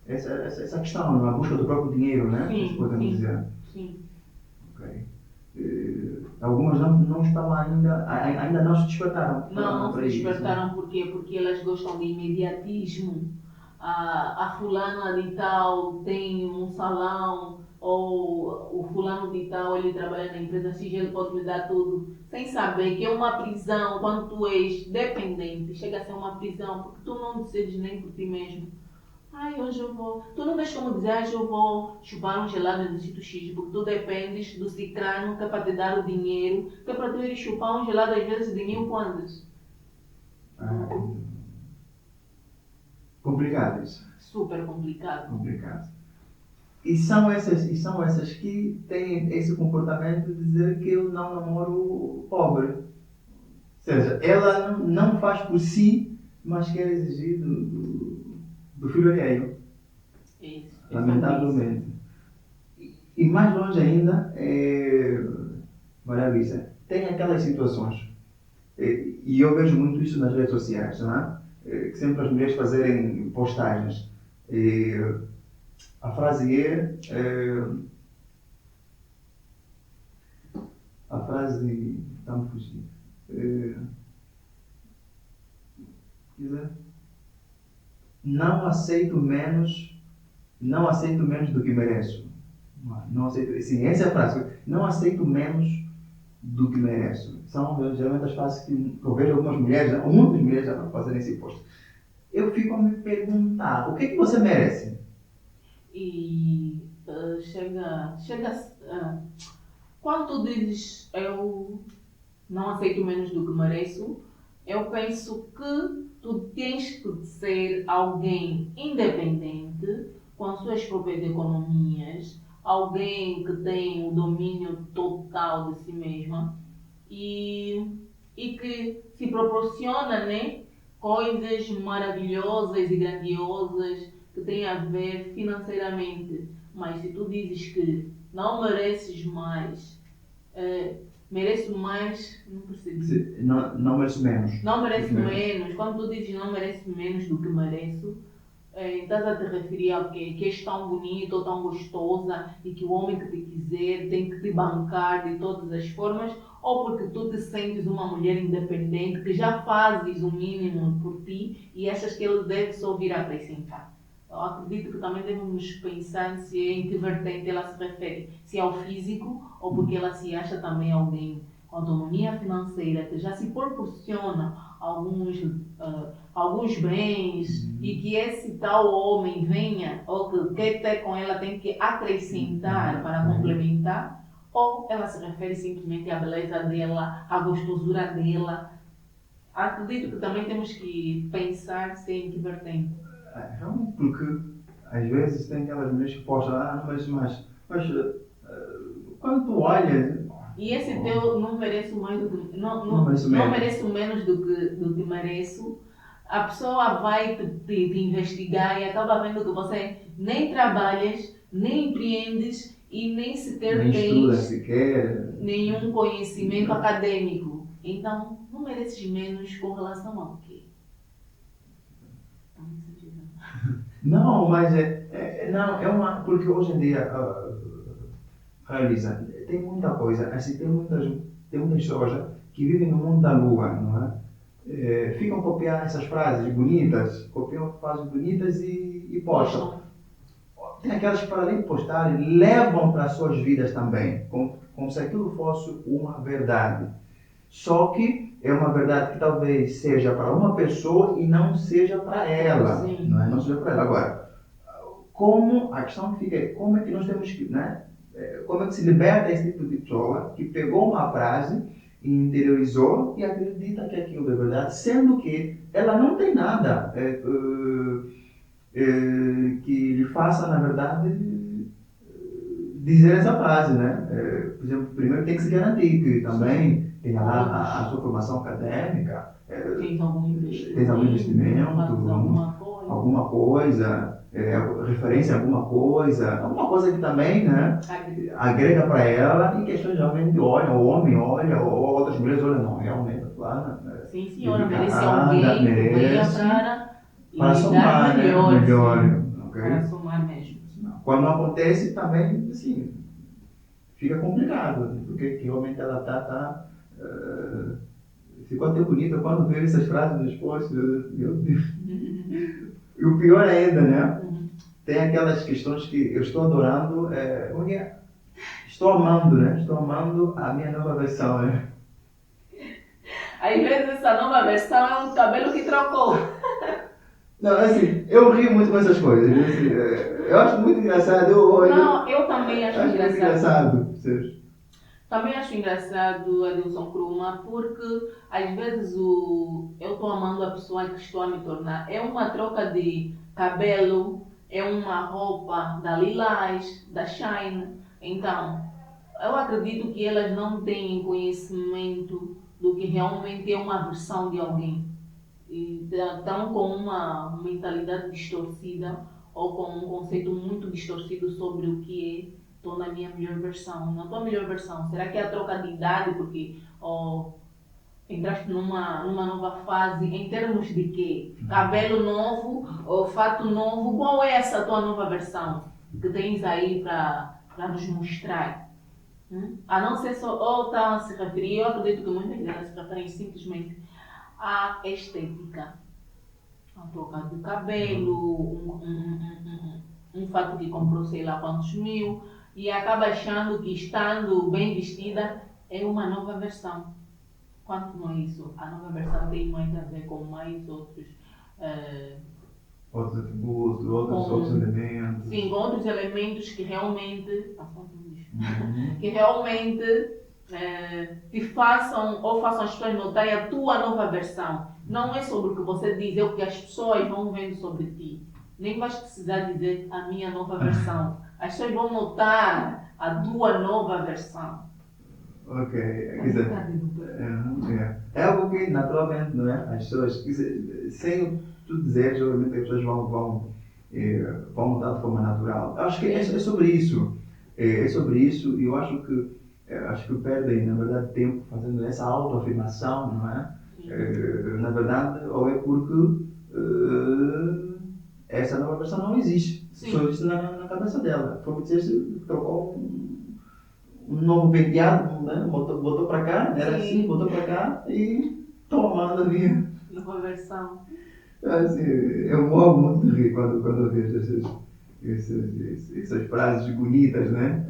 Speaker 1: essa questão, não é? A busca do próprio dinheiro, né?
Speaker 2: Sim,
Speaker 1: podemos dizer.
Speaker 2: Sim.
Speaker 1: Okay. Algumas não estão ainda não se despertaram.
Speaker 2: Não se despertaram
Speaker 1: isso, né?
Speaker 2: por quê? Porque elas gostam de imediatismo. A fulana de tal tem um salão, ou o fulano de tal ele trabalha na empresa X, ele pode me dar tudo, sem saber que é uma prisão quando tu és dependente, chega a ser uma prisão, porque tu não decides nem por ti mesmo. Ai, hoje eu vou. Tu não tens como dizer, hoje eu vou chupar um gelado no sítio X, porque tu dependes do cicrano que é para te dar o dinheiro, que é para tu ir chupar um gelado às vezes de 1000 kwanzas.
Speaker 1: Complicado isso.
Speaker 2: Super complicado.
Speaker 1: Complicado. E são essas que têm esse comportamento de dizer que eu não namoro pobre. Ou seja, ela não faz por si, mas quer exigir do filho alheio.
Speaker 2: Isso.
Speaker 1: Lamentavelmente. E mais longe ainda, Maria Luísa, tem aquelas situações, e eu vejo muito isso nas redes sociais, não é? Que sempre as mulheres fazerem postagens. A frase a frase está-me fugindo. Não aceito menos do que mereço. Não aceito, sim, essa é a frase. Não aceito menos do que mereço. São geralmente as frases que eu vejo algumas mulheres, muitas mulheres já fazerem esse post. Eu fico a me perguntar, o que é que você merece?
Speaker 2: E quando tu dizes eu não aceito menos do que mereço, eu penso que tu tens que ser alguém independente, com as suas próprias economias, alguém que tem o domínio total de si mesma e que se proporciona, né, coisas maravilhosas e grandiosas que têm a ver financeiramente. Mas se tu dizes que não mereces mais, mereço mais, não percebi.
Speaker 1: Não mereço menos.
Speaker 2: Não mereço menos. Quando tu dizes não mereço menos do que mereço, estás a te referir a quê? Que és tão bonita ou tão gostosa e que o homem que te quiser tem que te bancar de todas as formas, ou porque tu te sentes uma mulher independente que já fazes o mínimo por ti e achas que ele deve só vir acrescentar. Eu acredito que também devemos pensar se em que vertente ela se refere, se é ao físico ou porque ela se acha também alguém com autonomia financeira que já se proporciona alguns bens e que esse tal homem venha ou que quer ter com ela tem que acrescentar para complementar, ou ela se refere simplesmente à beleza dela, à gostosura dela. Acredito que também temos que pensar se em que vertente.
Speaker 1: Realmente, porque às vezes tem aquelas mulheres que postam, mas quando tu olhas.
Speaker 2: E esse teu não mereço mais do que. Não mereço menos do que mereço. A pessoa vai te investigar e acaba vendo que você nem trabalhas, nem empreendes e nem sequer
Speaker 1: nem estuda
Speaker 2: tens
Speaker 1: sequer
Speaker 2: nenhum conhecimento acadêmico. Então, não mereces menos com relação ao quê?
Speaker 1: Não, mas não, é porque hoje em dia, Elisa, tem muita coisa, assim, tem muitas pessoas que vivem no mundo da lua, não é? Ficam copiando essas frases bonitas, copiam frases bonitas e postam. Tem aquelas que, para além de postarem, levam para as suas vidas também, como se aquilo fosse uma verdade. Só que é uma verdade que talvez seja para uma pessoa e não seja para ela.
Speaker 2: Sim.
Speaker 1: Não é? Não seja para ela. Agora, como a questão fica é como é que nós temos que, né? Como é que se liberta esse tipo de pessoa que pegou uma frase e interiorizou e acredita que aquilo é verdade, sendo que ela não tem nada que lhe faça, na verdade, dizer essa frase, né? Por exemplo, primeiro tem que se garantir que também tem a sua formação acadêmica,
Speaker 2: tens algum
Speaker 1: investimento, alguma coisa, referência a alguma coisa que também, né, agrega para ela e que as pessoas realmente olham, o homem olha, ou outras mulheres olham, não, realmente, claro.
Speaker 2: Sim, senhora, merece alguém que venha
Speaker 1: para somar, melhor,
Speaker 2: okay? Para somar mesmo.
Speaker 1: Quando não acontece, também, assim, fica complicado, porque realmente ela ficou até bonita quando veio essas frases dos posts, meu Deus. E o pior ainda, né? Tem aquelas questões que eu estou adorando, estou amando, né? Estou amando a minha nova versão, né?
Speaker 2: Às vezes essa nova versão é um cabelo que trocou.
Speaker 1: Não, assim, eu rio muito com essas coisas. Assim, eu acho muito engraçado.
Speaker 2: Eu também acho engraçado.
Speaker 1: Muito engraçado.
Speaker 2: Também acho engraçado, Adilson Kruma, porque às vezes eu estou amando a pessoa que estou a me tornar. É uma troca de cabelo, é uma roupa da Lilás, da Shine. Então, eu acredito que elas não têm conhecimento do que realmente é uma versão de alguém. E estão com uma mentalidade distorcida ou com um conceito muito distorcido sobre o que é estou na minha melhor versão. Na tua melhor versão, será que é a troca de idade porque entraste numa nova fase em termos de quê? Cabelo novo, fato novo, qual é essa tua nova versão que tens aí para nos mostrar? A não ser só, ou está a se referir, eu acredito que muitas delas se referem simplesmente à estética. A troca de cabelo, um fato que comprou sei lá quantos mil, e acaba achando que estando bem vestida é uma nova versão. Quanto não é isso? A nova versão tem mais a ver com mais outros
Speaker 1: atributos, outros elementos.
Speaker 2: Sim, com outros elementos que realmente que realmente te façam ou façam as pessoas notarem a tua nova versão. Não é sobre o que você diz, é o que as pessoas vão vendo sobre ti. Nem vais precisar dizer a minha nova versão. As pessoas vão notar a tua nova versão.
Speaker 1: Ok, quer dizer, é algo que naturalmente, não é? As pessoas, quer dizer, sem tu dizeres, obviamente as pessoas vão notar de forma natural. Acho que é sobre isso. É sobre isso e eu acho que perdem, na verdade, tempo fazendo essa autoafirmação, não é? Na verdade, ou é porque essa nova versão não existe.
Speaker 2: Sim.
Speaker 1: Só existe na cabeça dela. Foi o que disseste, trocou um novo penteado, né? Botou para cá, era assim, botou para cá e toma, anda ali.
Speaker 2: Nova versão.
Speaker 1: Assim, eu morro muito de rir quando eu vejo essas frases bonitas, né?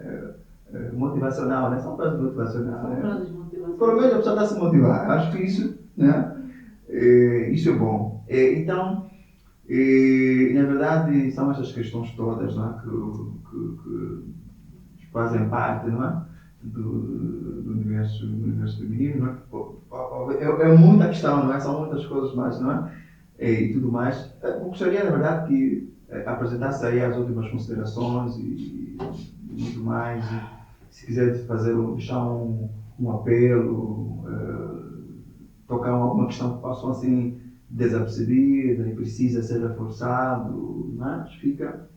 Speaker 1: Motivacional, né? São frases motivacionais.
Speaker 2: São
Speaker 1: né?
Speaker 2: frases motivacionais.
Speaker 1: Pelo menos a pessoa está a se motivar. Acho que isso, né? Isso é bom. Então, na verdade, são essas questões todas, não é? Que fazem parte, não é? Do universo feminino, não é? É muita questão, não é? São muitas coisas mais, não é? E tudo mais. Eu gostaria, na verdade, que apresentasse aí as últimas considerações e muito mais. Se quiser deixar um apelo, tocar alguma questão que passou assim desapercebida e precisa ser reforçado, mas fica.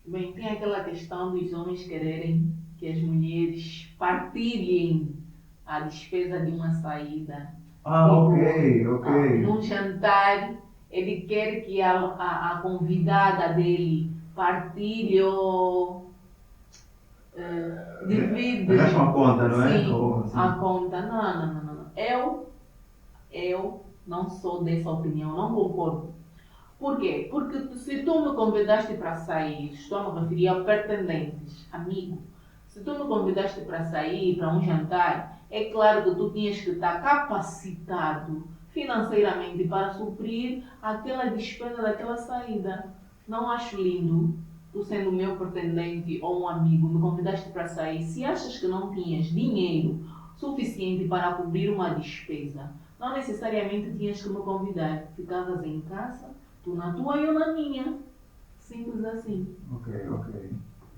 Speaker 2: Bem, tem aquela questão dos homens quererem que as mulheres partilhem a despesa de uma saída.
Speaker 1: Ok.
Speaker 2: Num jantar, ele quer que a convidada dele partilhe ou divide.
Speaker 1: Arrasta uma conta, não é?
Speaker 2: Sim,
Speaker 1: Assim.
Speaker 2: a conta. Não. Eu não sou dessa opinião, não concordo. Por quê? Porque se tu me convidaste para sair, estou a me referir a pretendentes, amigo. Se tu me convidaste para sair, para um jantar, é claro que tu tinhas que estar capacitado financeiramente para suprir aquela despesa daquela saída. Não acho lindo, tu sendo meu pretendente ou um amigo, me convidaste para sair, se achas que não tinhas dinheiro suficiente para cobrir uma despesa, não necessariamente tinhas que me convidar. Ficavas em casa, tu na tua e eu na minha. Simples assim.
Speaker 1: Ok.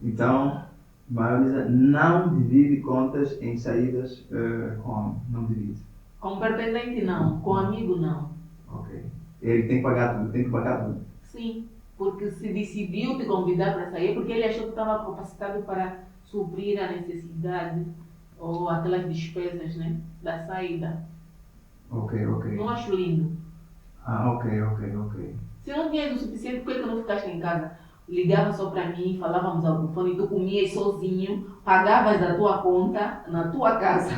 Speaker 1: Então, Marisa não divide contas em saídas com homem. Não divide.
Speaker 2: Com pretendente não, com amigo não.
Speaker 1: Ok. Ele tem que pagar tudo.
Speaker 2: Sim, porque se decidiu te convidar para sair, porque ele achou que estava capacitado para suprir a necessidade ou aquelas despesas, né, da saída.
Speaker 1: Ok.
Speaker 2: Não acho lindo.
Speaker 1: Ok.
Speaker 2: Se não tinhas o suficiente, por que não ficaste em casa? Ligava só para mim, falávamos ao telefone, tu comias sozinho, pagavas a tua conta na tua casa.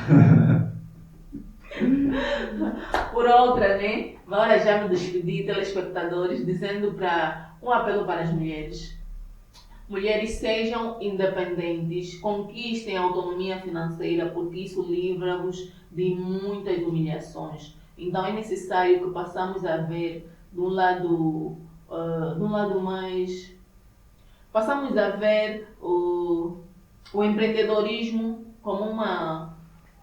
Speaker 2: Por outra, né? Agora já me despedi, telespectadores, dizendo um apelo para as mulheres. Mulheres sejam independentes, conquistem a autonomia financeira, porque isso livra-vos de muitas humilhações. Então é necessário que passamos a ver de um lado mais. Passamos a ver o empreendedorismo como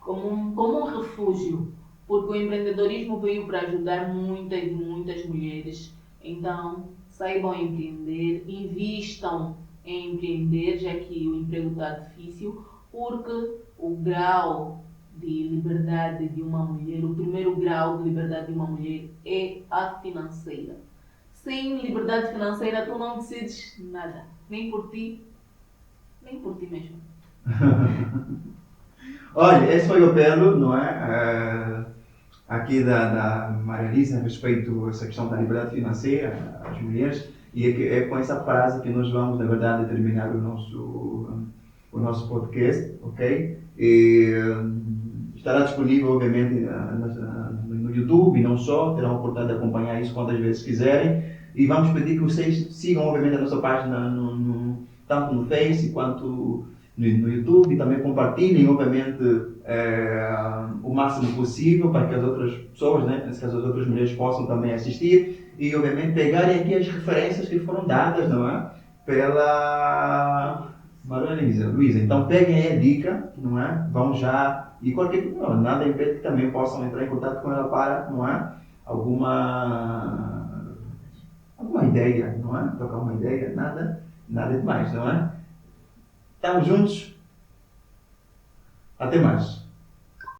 Speaker 2: um refúgio, porque o empreendedorismo veio para ajudar muitas mulheres. Então, saibam empreender, invistam em empreender, já que o emprego está difícil, porque o grau de liberdade de uma mulher, o primeiro grau de liberdade de uma mulher é a financeira. Sem liberdade financeira, tu não decides nada, nem por ti mesmo.
Speaker 1: Olha, esse foi o apelo, não é? Aqui da Maria Elisa a respeito a essa questão da liberdade financeira, às mulheres, e é com essa frase que nós vamos, na verdade, terminar o nosso podcast, ok? Estará disponível, obviamente, no YouTube, não só, terão a oportunidade de acompanhar isso quantas vezes quiserem, e vamos pedir que vocês sigam, obviamente, a nossa página tanto no Face quanto no YouTube, e também compartilhem, obviamente, o máximo possível para que as outras pessoas, né, que as outras mulheres possam também assistir e, obviamente, pegarem aqui as referências que foram dadas, não é? Maruana e Luísa, então peguem aí a dica, não é? Vão já, e qualquer coisa, nada impede que também possam entrar em contato com ela para, não é? Alguma ideia, não é? Trocar uma ideia, nada demais, não é? Estamos juntos, até mais.